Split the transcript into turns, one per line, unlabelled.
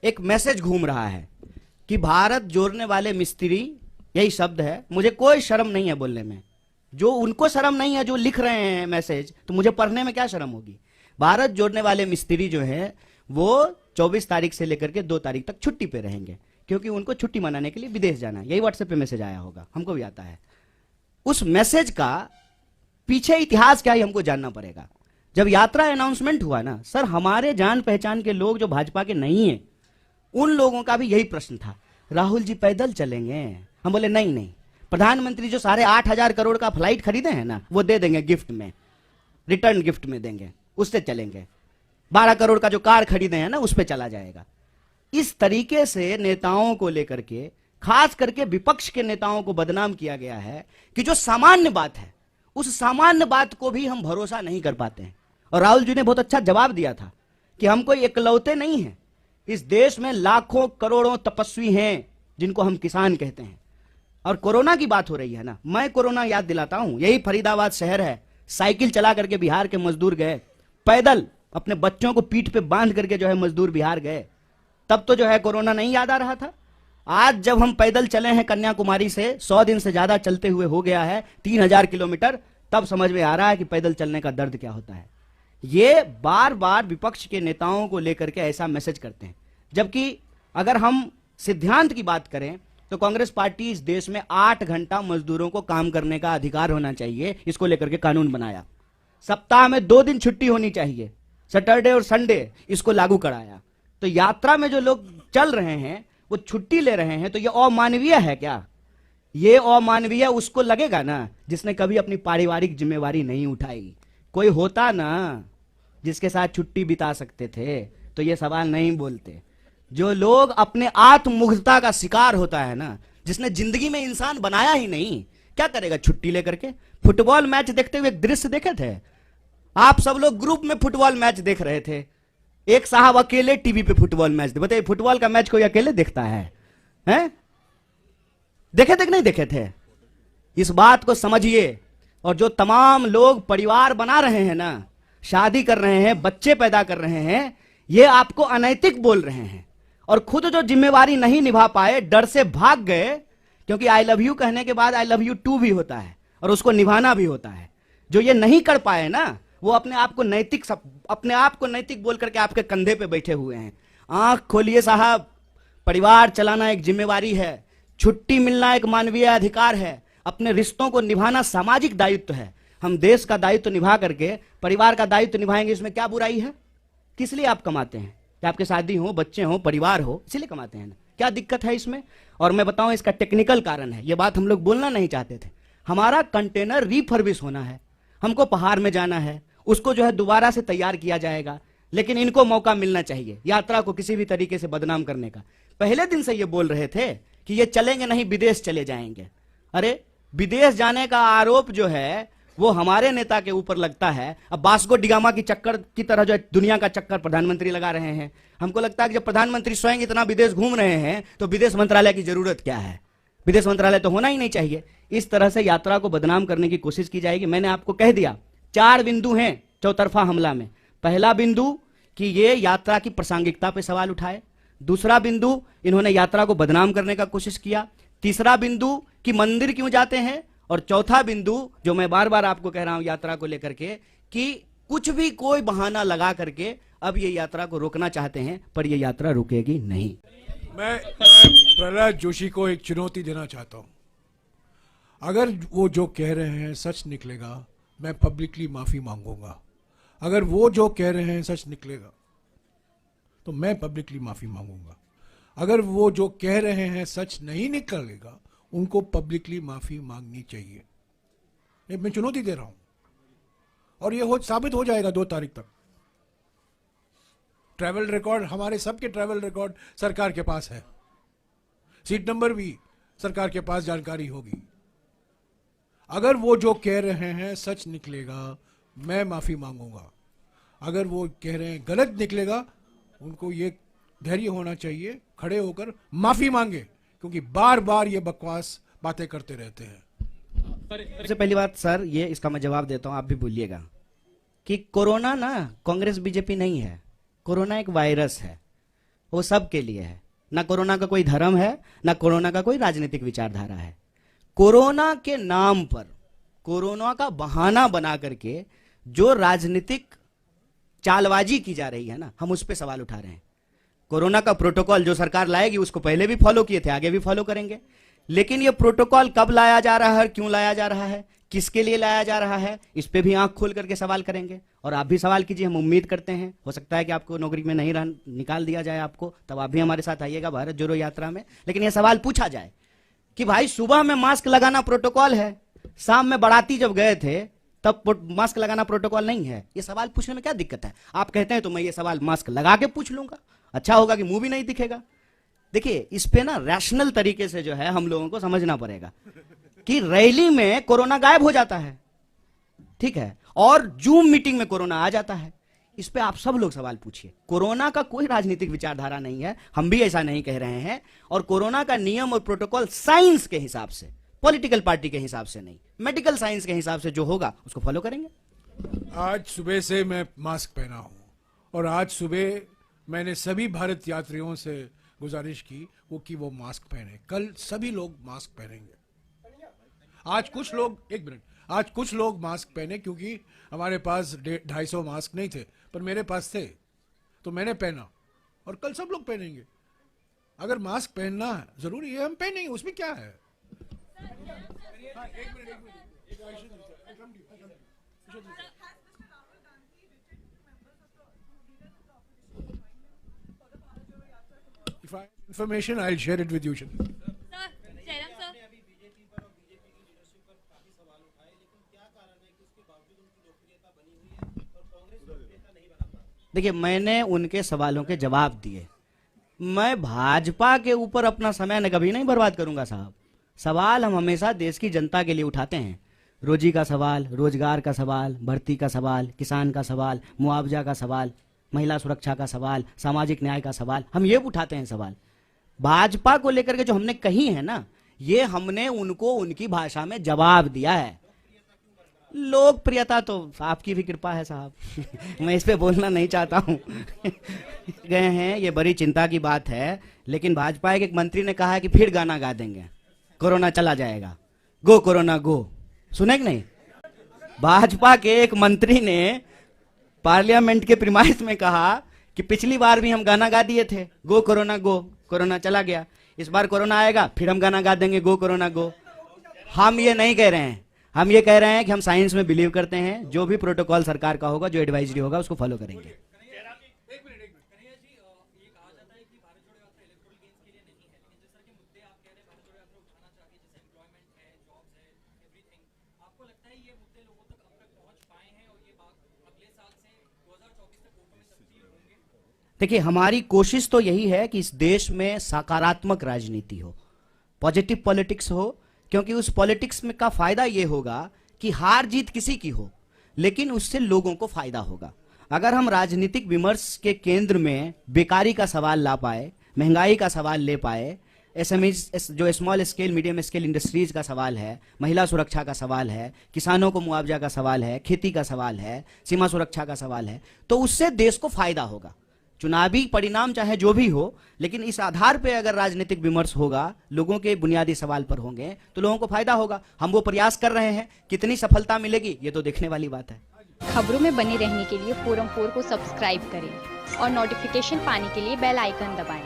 एक मैसेज घूम रहा है कि भारत जोड़ने वाले मिस्त्री, यही शब्द है। मुझे कोई शर्म नहीं है बोलने में। जो उनको शर्म नहीं है जो लिख रहे हैं मैसेज, तो मुझे पढ़ने में क्या शर्म होगी। भारत जोड़ने वाले मिस्त्री जो है वो 24 तारीख से लेकर के 2 तारीख तक छुट्टी पे रहेंगे, क्योंकि उनको छुट्टी मनाने के लिए विदेश जाना है। यही व्हाट्सएप पे मैसेज आया होगा, हमको भी आता है। उस मैसेज का पीछे इतिहास क्या है हमको जानना पड़ेगा। जब यात्रा अनाउंसमेंट हुआ ना सर, हमारे जान पहचान के लोग जो भाजपा के नहीं है, उन लोगों का भी यही प्रश्न था, राहुल जी पैदल चलेंगे। हम बोले नहीं नहीं, प्रधानमंत्री जो 8,500 करोड़ का फ्लाइट खरीदे हैं ना, वो दे देंगे गिफ्ट में, रिटर्न गिफ्ट में देंगे, उससे चलेंगे। 12 करोड़ का जो कार खरीदे हैं ना, उस पर चला जाएगा। इस तरीके से नेताओं को लेकर के, खास करके विपक्ष के नेताओं को बदनाम किया गया है कि जो सामान्य बात है, उस सामान्य बात को भी हम भरोसा नहीं कर पाते हैं। और राहुल जी ने बहुत अच्छा जवाब दिया था कि हम कोई इकलौते नहीं हैं, इस देश में लाखों करोड़ों तपस्वी हैं जिनको हम किसान कहते हैं। और कोरोना की बात हो रही है ना, मैं कोरोना याद दिलाता हूं, यही फरीदाबाद शहर है, साइकिल चला करके बिहार के मजदूर गए, पैदल अपने बच्चों को पीठ पे बांध करके जो है मजदूर बिहार गए। तब तो जो है कोरोना नहीं याद आ रहा था। आज जब हम पैदल चले हैं कन्याकुमारी से, 100 दिन से ज्यादा चलते हुए हो गया है 3000 किलोमीटर, तब समझ में आ रहा है कि पैदल चलने का दर्द क्या होता है। ये बार बार विपक्ष के नेताओं को लेकर के ऐसा मैसेज करते हैं, जबकि अगर हम सिद्धांत की बात करें तो कांग्रेस पार्टी इस देश में 8 घंटा मजदूरों को काम करने का अधिकार होना चाहिए, इसको लेकर के कानून बनाया। सप्ताह में 2 दिन छुट्टी होनी चाहिए, सैटरडे और संडे, इसको लागू कराया। तो यात्रा में जो लोग चल रहे हैं वो छुट्टी ले रहे हैं, तो ये अमानवीय है क्या? ये अमानवीय उसको लगेगा ना जिसने कभी अपनी पारिवारिक जिम्मेवारी नहीं उठाई। कोई होता ना जिसके साथ छुट्टी बिता सकते थे तो ये सवाल नहीं बोलते। जो लोग अपने आत्ममुग्धता का शिकार होता है ना, जिसने जिंदगी में इंसान बनाया ही नहीं, क्या करेगा छुट्टी लेकर के? फुटबॉल मैच देखते हुए एक दृश्य देखे थे आप सब लोग, ग्रुप में फुटबॉल मैच देख रहे थे, एक साहब अकेले टीवी पे फुटबॉल मैच, बताइए फुटबॉल का मैच कोई अकेले देखता है? हैं? देखे थे कि नहीं देखे थे? इस बात को समझिए। और जो तमाम लोग परिवार बना रहे हैं ना, शादी कर रहे हैं, बच्चे पैदा कर रहे हैं, ये आपको अनैतिक बोल रहे हैं। और खुद जो जिम्मेवारी नहीं निभा पाए, डर से भाग गए, क्योंकि आई लव यू कहने के बाद आई लव यू टू भी होता है और उसको निभाना भी होता है। जो ये नहीं कर पाए ना, वो अपने आप को नैतिक बोल करके आपके कंधे पे बैठे हुए हैं। आंख खोलिए साहब, परिवार चलाना एक जिम्मेवारी है, छुट्टी मिलना एक मानवीय अधिकार है, अपने रिश्तों को निभाना सामाजिक दायित्व है। हम देश का दायित्व निभा करके परिवार का दायित्व निभाएंगे, इसमें क्या बुराई है? किस लिए आप कमाते हैं? कि आपके शादी हो, बच्चे हो, परिवार हो, इसीलिए कमाते हैं ना। क्या दिक्कत है इसमें? और मैं बताऊं इसका टेक्निकल कारण है, ये बात हम लोग बोलना नहीं चाहते थे। हमारा कंटेनर रिफर्बिश होना है, हमको पहाड़ में जाना है, उसको जो है दोबारा से तैयार किया जाएगा। लेकिन इनको मौका मिलना चाहिए यात्रा को किसी भी तरीके से बदनाम करने का। पहले दिन से ये बोल रहे थे कि ये चलेंगे नहीं, विदेश चले जाएंगे। अरे विदेश जाने का आरोप जो है वो हमारे नेता के ऊपर लगता है। अब वास्को डिगामा की चक्कर की तरह जो दुनिया का चक्कर प्रधानमंत्री लगा रहे हैं। हमको लगता है कि जब प्रधानमंत्री स्वयं इतना विदेश घूम रहे हैं तो विदेश मंत्रालय की जरूरत क्या है? विदेश मंत्रालय तो होना ही नहीं चाहिए। इस तरह से यात्रा को बदनाम करने की कोशिश की जाएगी। मैंने आपको कह दिया 4 बिंदु हैं चौतरफा हमला में। पहला बिंदु कि ये यात्रा की प्रासंगिकता पे सवाल उठाए, दूसरा बिंदु इन्होंने यात्रा को बदनाम करने का कोशिश किया, तीसरा बिंदु कि मंदिर क्यों जाते हैं, और चौथा बिंदु जो मैं बार बार आपको कह रहा हूं यात्रा को लेकर के कि कुछ भी कोई बहाना लगा करके अब ये यात्रा को रोकना चाहते हैं, पर ये यात्रा रुकेगी नहीं।
मैं प्रहलाद जोशी को एक चुनौती देना चाहता हूं। अगर वो जो कह रहे हैं सच निकलेगा, मैं पब्लिकली माफी मांगूंगा। अगर वो जो कह रहे हैं सच निकलेगा तो मैं पब्लिकली माफी मांगूंगा। अगर वो जो कह रहे हैं सच नहीं निकलेगा, उनको पब्लिकली माफी मांगनी चाहिए। ये मैं चुनौती दे रहा हूं और ये साबित हो जाएगा 2 तारीख तक। ट्रैवल रिकॉर्ड, हमारे सबके ट्रैवल रिकॉर्ड सरकार के पास है, सीट नंबर भी सरकार के पास जानकारी होगी। अगर वो जो कह रहे हैं सच निकलेगा, मैं माफी मांगूंगा। अगर वो कह रहे हैं गलत निकलेगा, उनको ये धैर्य होना चाहिए, खड़े होकर माफी मांगे, क्योंकि बार बार ये बकवास बातें करते रहते हैं।
सबसे पहली बात सर, ये इसका मैं जवाब देता हूं, आप भी भूलिएगा कि कोरोना ना कांग्रेस बीजेपी नहीं है। कोरोना एक वायरस है वो सबके लिए है। ना कोरोना का कोई धर्म है, ना कोरोना का कोई राजनीतिक विचारधारा है। कोरोना के नाम पर, कोरोना का बहाना बना करके जो राजनीतिक चालबाजी की जा रही है ना, हम उस पर सवाल उठा रहे हैं। कोरोना का प्रोटोकॉल जो सरकार लाएगी उसको पहले भी फॉलो किए थे, आगे भी फॉलो करेंगे, लेकिन ये प्रोटोकॉल कब लाया जा रहा है, क्यों लाया जा रहा है, किसके लिए लाया जा रहा है, इस पे भी आंख खोल करके सवाल करेंगे। और आप भी सवाल कीजिए, हम उम्मीद करते हैं, हो सकता है कि आपको नौकरी में नहीं निकाल दिया जाए आपको, तब आप भी हमारे साथ आइएगा भारत जोड़ो यात्रा में। लेकिन यह सवाल पूछा जाए कि भाई सुबह में मास्क लगाना प्रोटोकॉल है, शाम में बाराती जब गए थे तब मास्क लगाना प्रोटोकॉल नहीं है। ये सवाल पूछने में क्या दिक्कत है? आप कहते हैं तो मैं ये सवाल मास्क लगा के पूछ लूंगा, अच्छा होगा कि मुंह भी नहीं दिखेगा। देखिए, इस पे ना रैशनल तरीके से जो है हम लोगों को समझना पड़ेगा कि रैली में कोरोना गायब हो जाता है, ठीक है, और जूम मीटिंग में कोरोना आ जाता है। इस पे आप सब लोग सवाल पूछिए। कोरोना का कोई राजनीतिक विचारधारा नहीं है, हम भी ऐसा नहीं कह रहे हैं। और कोरोना का नियम और प्रोटोकॉल साइंस के हिसाब से, पॉलिटिकल पार्टी के हिसाब से नहीं, मेडिकल साइंस के हिसाब से जो होगा उसको फॉलो करेंगे।
आज सुबह से मैं मास्क पहना हूं और आज सुबह मैंने सभी भारत यात्रियों से गुजारिश की वो मास्क पहने। कल सभी लोग मास्क पहनेंगे। आज कुछ लोग, एक मिनट, आज कुछ लोग मास्क पहने क्योंकि हमारे पास 250 मास्क नहीं थे, पर मेरे पास थे तो मैंने पहना, और कल सब लोग पहनेंगे। अगर मास्क पहनना जरूरी है हम पहनेंगे, उसमें क्या है। If I have information, I'll share it with you.
देखिए, मैंने उनके सवालों के जवाब दिए। मैं भाजपा के ऊपर अपना समय कभी नहीं बर्बाद करूंगा साहब। सवाल हम हमेशा देश की जनता के लिए उठाते हैं। रोजी का सवाल, रोजगार का सवाल, भर्ती का सवाल, किसान का सवाल, मुआवजा का सवाल, महिला सुरक्षा का सवाल, सामाजिक न्याय का सवाल, हम ये उठाते हैं सवाल। भाजपा को लेकर के जो हमने कही है ना, ये हमने उनको उनकी भाषा में जवाब दिया है। लोकप्रियता तो आपकी भी कृपा है साहब मैं इस पे बोलना नहीं चाहता हूं गए हैं, ये बड़ी चिंता की बात है। लेकिन भाजपा के एक मंत्री ने कहा है कि फिर गाना गा देंगे, कोरोना चला जाएगा, गो कोरोना गो। सुने कि नहीं? भाजपा के एक मंत्री ने पार्लियामेंट के प्रीमाइस में कहा कि पिछली बार भी हम गाना गा दिए थे, गो कोरोना गो, कोरोना चला गया, इस बार कोरोना आएगा फिर हम गाना गा देंगे, गो कोरोना गो। हम ये नहीं कह रहे हैं, हम ये कह रहे हैं कि हम साइंस में बिलीव करते हैं। जो भी प्रोटोकॉल सरकार का होगा, जो एडवाइजरी होगा, उसको फॉलो करेंगे। देखिए, हमारी कोशिश तो यही है कि इस देश में सकारात्मक राजनीति हो, पॉजिटिव पॉलिटिक्स हो, क्योंकि उस पॉलिटिक्स में का फायदा ये होगा कि हार जीत किसी की हो, लेकिन उससे लोगों को फायदा होगा। अगर हम राजनीतिक विमर्श के केंद्र में बेकारी का सवाल ला पाए, महंगाई का सवाल ले पाए, एसएमई जो small scale medium scale industries का सवाल है, महिला सुरक्षा का सवाल है, किसानों को मुआवजा का सवाल है, खेती का सवाल है, सीमा सुरक्षा का सवाल है, तो उससे देश को फायदा होगा। चुनावी परिणाम चाहे जो भी हो, लेकिन इस आधार पे अगर राजनीतिक विमर्श होगा, लोगों के बुनियादी सवाल पर होंगे, तो लोगों को फायदा होगा। हम वो प्रयास कर रहे हैं, कितनी सफलता मिलेगी ये तो देखने वाली बात है।
खबरों में बने रहने के लिए फोरम 4 को सब्सक्राइब करें और नोटिफिकेशन पाने के लिए बेल आइकन दबाएं।